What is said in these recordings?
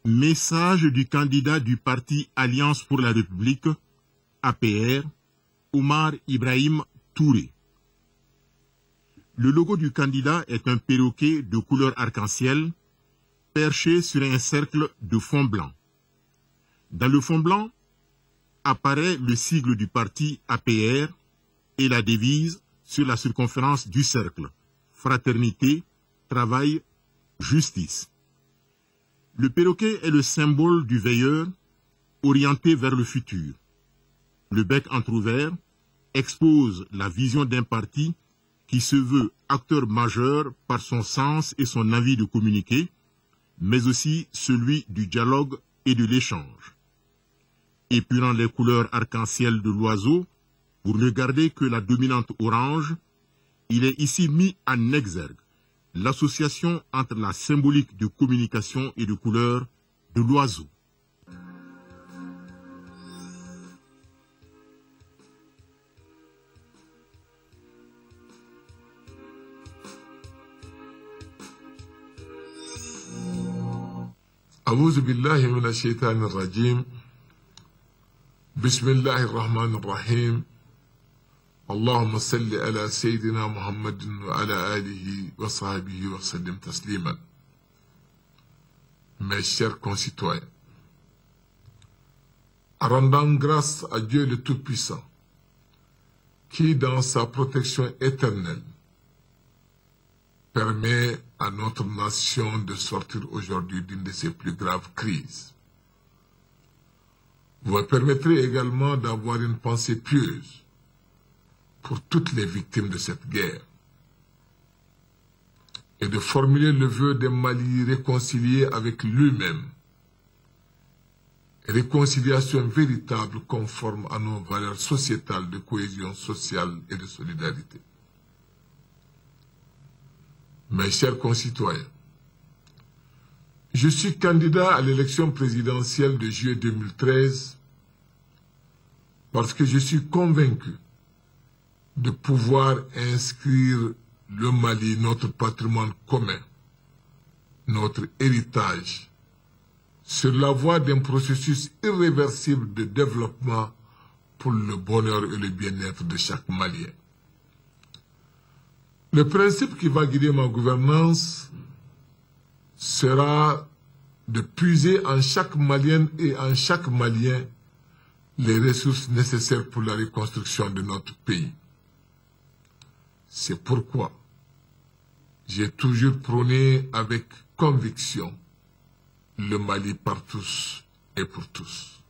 Message du candidat du parti Alliance pour la République, APR, Omar Ibrahim Touré. Le logo du candidat est un perroquet de couleur arc-en-ciel perché sur un cercle de fond blanc. Dans le fond blanc apparaît le sigle du parti APR et la devise sur la circonférence du cercle: fraternité, travail, justice. Le perroquet est le symbole du veilleur orienté vers le futur. Le bec entrouvert expose la vision d'un parti qui se veut acteur majeur par son sens et son envie de communiquer, mais aussi celui du dialogue et de l'échange. Épurant les couleurs arc-en-ciel de l'oiseau, pour ne garder que la dominante orange, il est ici mis en exergue l'association entre la symbolique de communication et de couleur de l'oiseau. أعوذ بالله من الشيطان الرجيم بسم الله الرحمن الرحيم اللهم صل على سيدنا محمد وعلى آله وصحبه وسلم تسليما. Mes chers concitoyens, en rendant grâce à Dieu le Tout-Puissant, qui dans sa protection éternelle permet à notre nation de sortir aujourd'hui d'une de ses plus graves crises, vous me permettrez également d'avoir une pensée pieuse pour toutes les victimes de cette guerre et de formuler le vœu d'un Mali réconcilié avec lui-même, réconciliation véritable conforme à nos valeurs sociétales de cohésion sociale et de solidarité. Mes chers concitoyens, je suis candidat à l'élection présidentielle de juillet 2013 parce que je suis convaincu de pouvoir inscrire le Mali, notre patrimoine commun, notre héritage, sur la voie d'un processus irréversible de développement pour le bonheur et le bien-être de chaque Malien. Le principe qui va guider ma gouvernance sera de puiser en chaque Malienne et en chaque Malien les ressources nécessaires pour la reconstruction de notre pays. C'est pourquoi j'ai toujours prôné avec conviction le Mali par tous et pour tous.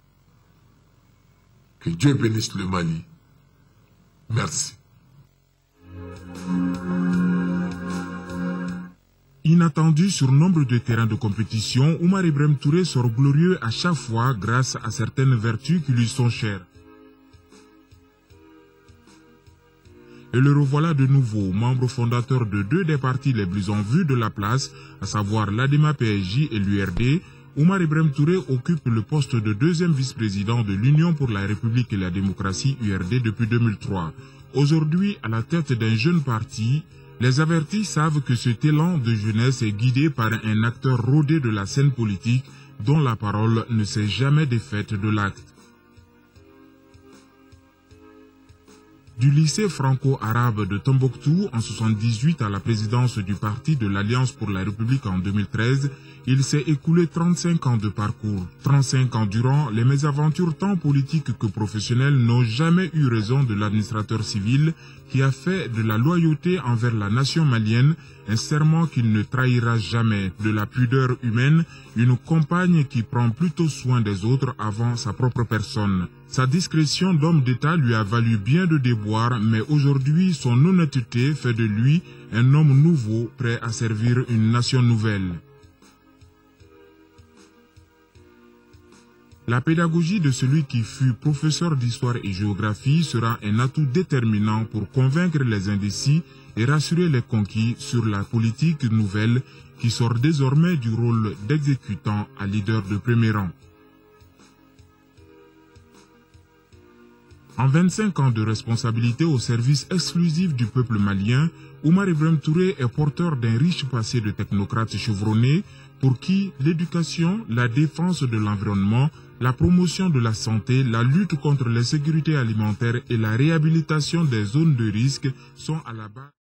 Que Dieu bénisse le Mali. Merci. Inattendu sur nombre de terrains de compétition, Omar Ibrahim Touré sort glorieux à chaque fois grâce à certaines vertus qui lui sont chères. Et le revoilà de nouveau, membre fondateur de deux des partis les plus en vue de la place, à savoir l'ADEMA PSJ et l'URD. Omar Ibrahim Touré occupe le poste de deuxième vice-président de l'Union pour la République et la démocratie URD depuis 2003. Aujourd'hui, à la tête d'un jeune parti, les avertis savent que cet élan de jeunesse est guidé par un acteur rodé de la scène politique dont la parole ne s'est jamais défaite de l'acte. Du lycée franco-arabe de Tombouctou en 1978 à la présidence du parti de l'Alliance pour la République en 2013, il s'est écoulé 35 ans de parcours. 35 ans durant, les mésaventures tant politiques que professionnelles n'ont jamais eu raison de l'administrateur civil qui a fait de la loyauté envers la nation malienne un serment qu'il ne trahira jamais, de la pudeur humaine, une compagne qui prend plutôt soin des autres avant sa propre personne. Sa discrétion d'homme d'État lui a valu bien de déboires, mais aujourd'hui son honnêteté fait de lui un homme nouveau, prêt à servir une nation nouvelle. La pédagogie de celui qui fut professeur d'histoire et géographie sera un atout déterminant pour convaincre les indécis et rassurer les conquis sur la politique nouvelle qui sort désormais du rôle d'exécutant à leader de premier rang. En 25 ans de responsabilité au service exclusif du peuple malien, Oumar Ibrahim Touré est porteur d'un riche passé de technocrate chevronné pour qui l'éducation, la défense de l'environnement, la promotion de la santé, la lutte contre l'insécurité alimentaire et la réhabilitation des zones de risque sont à la base.